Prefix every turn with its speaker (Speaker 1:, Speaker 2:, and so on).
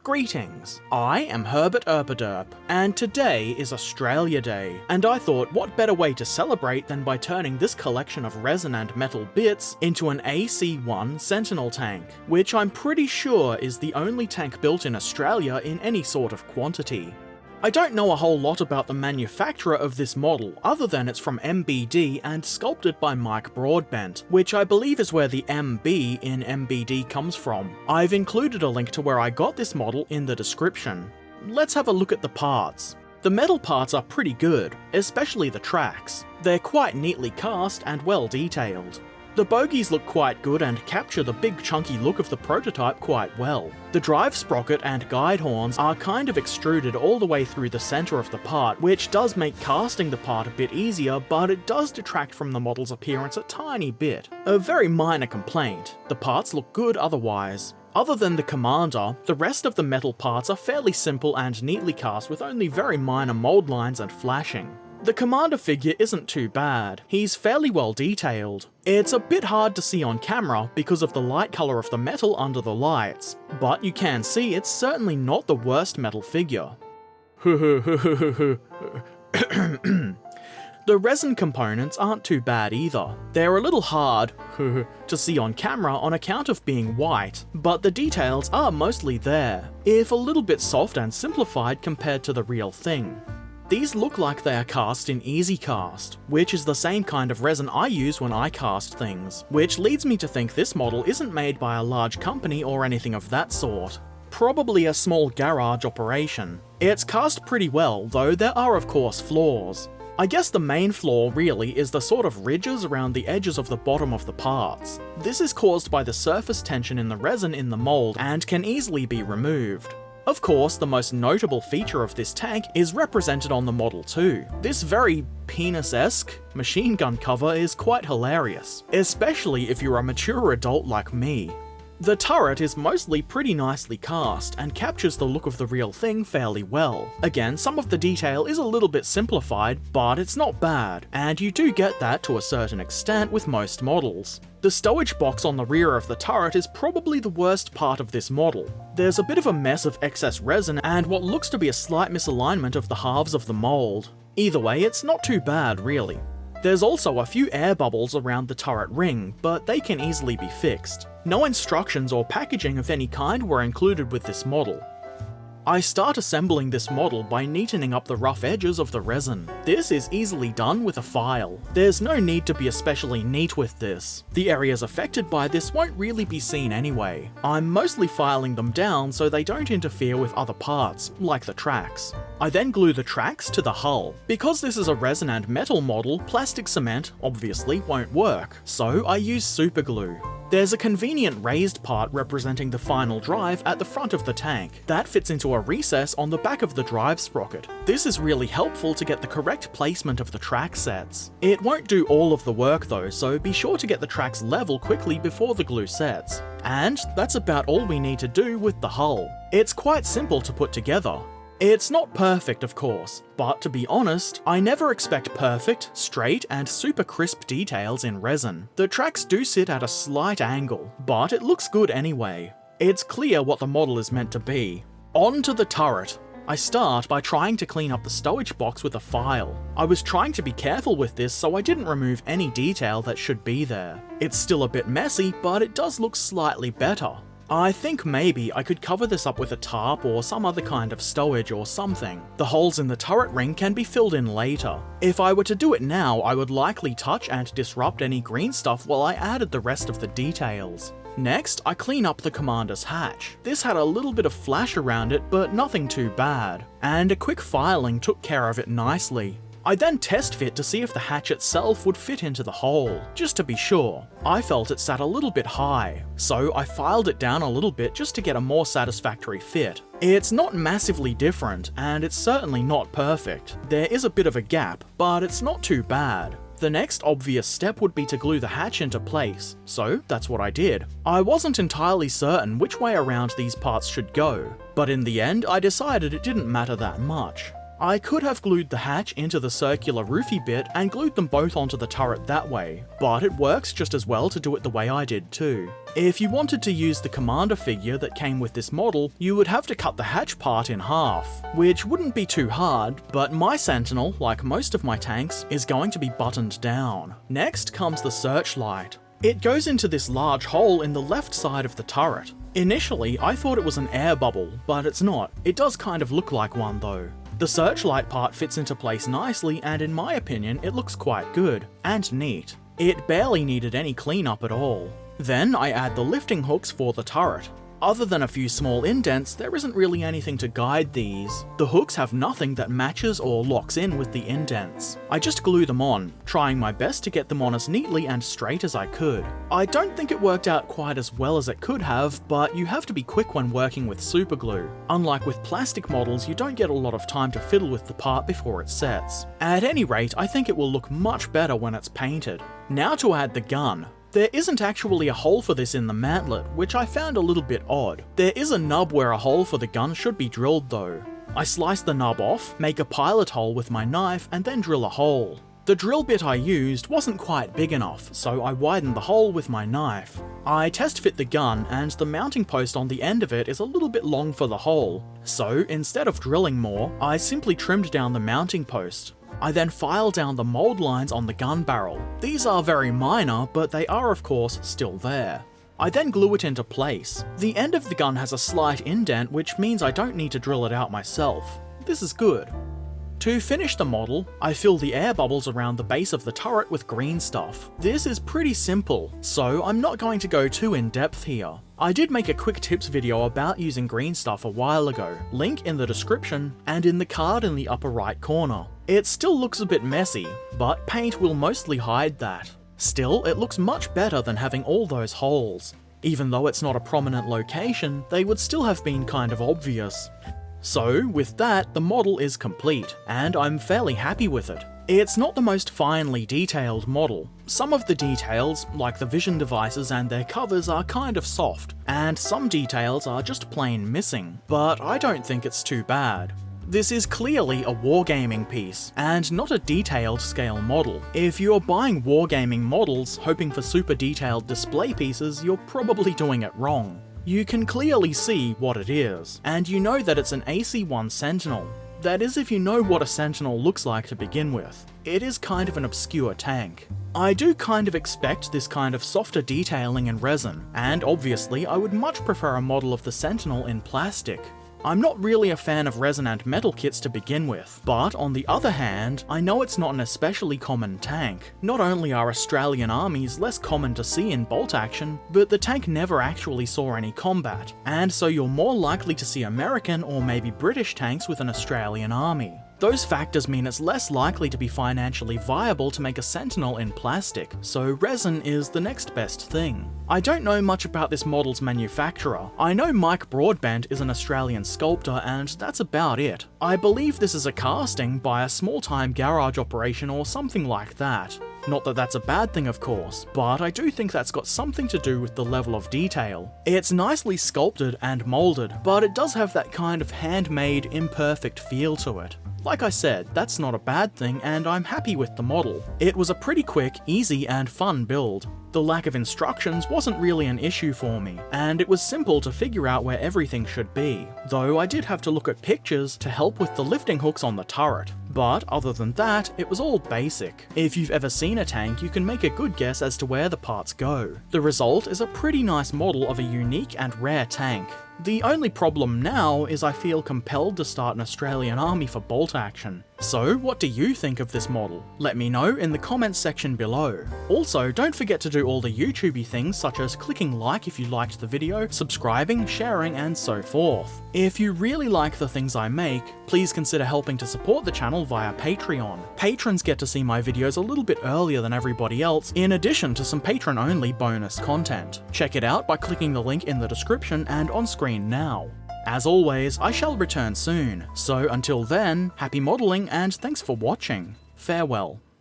Speaker 1: Greetings, I am Herbert Erpaderp, and today is Australia Day, and I thought what better way to celebrate than by turning this collection of resin and metal bits into an AC1 Sentinel tank, which I'm pretty sure is the only tank built in Australia in any sort of quantity. I don't know a whole lot about the manufacturer of this model other than it's from MBD and sculpted by Mike Broadbent, which I believe is where the MB in MBD comes from. I've included a link to where I got this model in the description. Let's have a look at the parts. The metal parts are pretty good, especially the tracks. They're quite neatly cast and well detailed. The bogies look quite good and capture the big chunky look of the prototype quite well. The drive sprocket and guide horns are kind of extruded all the way through the centre of the part, which does make casting the part a bit easier, but it does detract from the model's appearance a tiny bit. A very minor complaint. The parts look good otherwise. Other than the commander, the rest of the metal parts are fairly simple and neatly cast with only very minor mould lines and flashing. The commander figure isn't too bad, he's fairly well detailed. It's a bit hard to see on camera because of the light colour of the metal under the lights, but you can see it's certainly not the worst metal figure. The resin components aren't too bad either. They're a little hard to see on camera on account of being white, but the details are mostly there, if a little bit soft and simplified compared to the real thing. These look like they are cast in Easy Cast, which is the same kind of resin I use when I cast things, which leads me to think this model isn't made by a large company or anything of that sort. Probably a small garage operation. It's cast pretty well, though there are of course flaws. I guess the main flaw really is the sort of ridges around the edges of the bottom of the parts. This is caused by the surface tension in the resin in the mold and can easily be removed. Of course, the most notable feature of this tank is represented on the model too. This very penis-esque machine gun cover is quite hilarious, especially if you're a mature adult like me. The turret is mostly pretty nicely cast and captures the look of the real thing fairly well. Again, some of the detail is a little bit simplified, but it's not bad, and you do get that to a certain extent with most models. The stowage box on the rear of the turret is probably the worst part of this model. There's a bit of a mess of excess resin and what looks to be a slight misalignment of the halves of the mold. Either way, it's not too bad really. There's also a few air bubbles around the turret ring, but they can easily be fixed. No instructions or packaging of any kind were included with this model. I start assembling this model by neatening up the rough edges of the resin. This is easily done with a file. There's no need to be especially neat with this. The areas affected by this won't really be seen anyway. I'm mostly filing them down so they don't interfere with other parts, like the tracks. I then glue the tracks to the hull. Because this is a resin and metal model, plastic cement obviously won't work, so I use super glue. There's a convenient raised part representing the final drive at the front of the tank. That fits into a recess on the back of the drive sprocket. This is really helpful to get the correct placement of the track sets. It won't do all of the work though, so be sure to get the tracks level quickly before the glue sets. And that's about all we need to do with the hull. It's quite simple to put together. It's not perfect, of course, but to be honest, I never expect perfect, straight, and super crisp details in resin. The tracks do sit at a slight angle, but it looks good anyway. It's clear what the model is meant to be. On to the turret. I start by trying to clean up the stowage box with a file. I was trying to be careful with this so I didn't remove any detail that should be there. It's still a bit messy, but it does look slightly better. I think maybe I could cover this up with a tarp or some other kind of stowage or something. The holes in the turret ring can be filled in later. If I were to do it now, I would likely touch and disrupt any green stuff while I added the rest of the details. Next, I clean up the commander's hatch. This had a little bit of flash around it, but nothing too bad, and a quick filing took care of it nicely. I then test fit to see if the hatch itself would fit into the hole, just to be sure. I felt it sat a little bit high, so I filed it down a little bit just to get a more satisfactory fit. It's not massively different, and it's certainly not perfect. There is a bit of a gap, but it's not too bad. The next obvious step would be to glue the hatch into place, so that's what I did. I wasn't entirely certain which way around these parts should go, but in the end I decided it didn't matter that much. I could have glued the hatch into the circular roofy bit and glued them both onto the turret that way, but it works just as well to do it the way I did too. If you wanted to use the commander figure that came with this model, you would have to cut the hatch part in half, which wouldn't be too hard, but my Sentinel, like most of my tanks, is going to be buttoned down. Next comes the Searchlight. It goes into this large hole in the left side of the turret. Initially, I thought it was an air bubble, but it's not. It does kind of look like one though. The Searchlight part fits into place nicely, and in my opinion, it looks quite good, and neat. It barely needed any cleanup at all. Then I add the lifting hooks for the turret. Other than a few small indents, there isn't really anything to guide these. The hooks have nothing that matches or locks in with the indents. I just glue them on, trying my best to get them on as neatly and straight as I could. I don't think it worked out quite as well as it could have, but you have to be quick when working with superglue. Unlike with plastic models, you don't get a lot of time to fiddle with the part before it sets. At any rate, I think it will look much better when it's painted. Now to add the gun. There isn't actually a hole for this in the mantlet, which I found a little bit odd. There is a nub where a hole for the gun should be drilled though. I slice the nub off, make a pilot hole with my knife, and then drill a hole. The drill bit I used wasn't quite big enough, so I widened the hole with my knife. I test fit the gun, and the mounting post on the end of it is a little bit long for the hole. So instead of drilling more, I simply trimmed down the mounting post. I then file down the mold lines on the gun barrel. These are very minor, but they are of course still there. I then glue it into place. The end of the gun has a slight indent, which means I don't need to drill it out myself. This is good. To finish the model, I fill the air bubbles around the base of the turret with green stuff. This is pretty simple, so I'm not going to go too in depth here. I did make a quick tips video about using green stuff a while ago, link in the description and in the card in the upper right corner. It still looks a bit messy, but paint will mostly hide that. Still, it looks much better than having all those holes. Even though it's not a prominent location, they would still have been kind of obvious. So, with that, the model is complete, and I'm fairly happy with it. It's not the most finely detailed model. Some of the details, like the vision devices and their covers, are kind of soft, and some details are just plain missing, but I don't think it's too bad. This is clearly a wargaming piece, and not a detailed scale model. If you're buying wargaming models hoping for super detailed display pieces, you're probably doing it wrong. You can clearly see what it is, and you know that it's an AC1 Sentinel. That is if you know what a Sentinel looks like to begin with. It is kind of an obscure tank. I do kind of expect this kind of softer detailing in resin, and obviously I would much prefer a model of the Sentinel in plastic. I'm not really a fan of resin and metal kits to begin with, but on the other hand, I know it's not an especially common tank. Not only are Australian armies less common to see in bolt action, but the tank never actually saw any combat, and so you're more likely to see American or maybe British tanks with an Australian army. Those factors mean it's less likely to be financially viable to make a Sentinel in plastic, so resin is the next best thing. I don't know much about this model's manufacturer. I know Mike Broadbent is an Australian sculptor, and that's about it. I believe this is a casting by a small-time garage operation or something like that. Not that that's a bad thing, of course, but I do think that's got something to do with the level of detail. It's nicely sculpted and moulded, but it does have that kind of handmade, imperfect feel to it. Like I said, that's not a bad thing, and I'm happy with the model. It was a pretty quick, easy, and fun build. The lack of instructions wasn't really an issue for me, and it was simple to figure out where everything should be, though I did have to look at pictures to help with the lifting hooks on the turret. But other than that, it was all basic. If you've ever seen a tank, you can make a good guess as to where the parts go. The result is a pretty nice model of a unique and rare tank. The only problem now is I feel compelled to start an Australian army for bolt action. So what do you think of this model? Let me know in the comments section below. Also, don't forget to do all the YouTubey things such as clicking like if you liked the video, subscribing, sharing, and so forth. If you really like the things I make, please consider helping to support the channel via Patreon. Patrons get to see my videos a little bit earlier than everybody else, in addition to some patron-only bonus content. Check it out by clicking the link in the description and on screen now. As always, I shall return soon, so until then, happy modelling and thanks for watching. Farewell.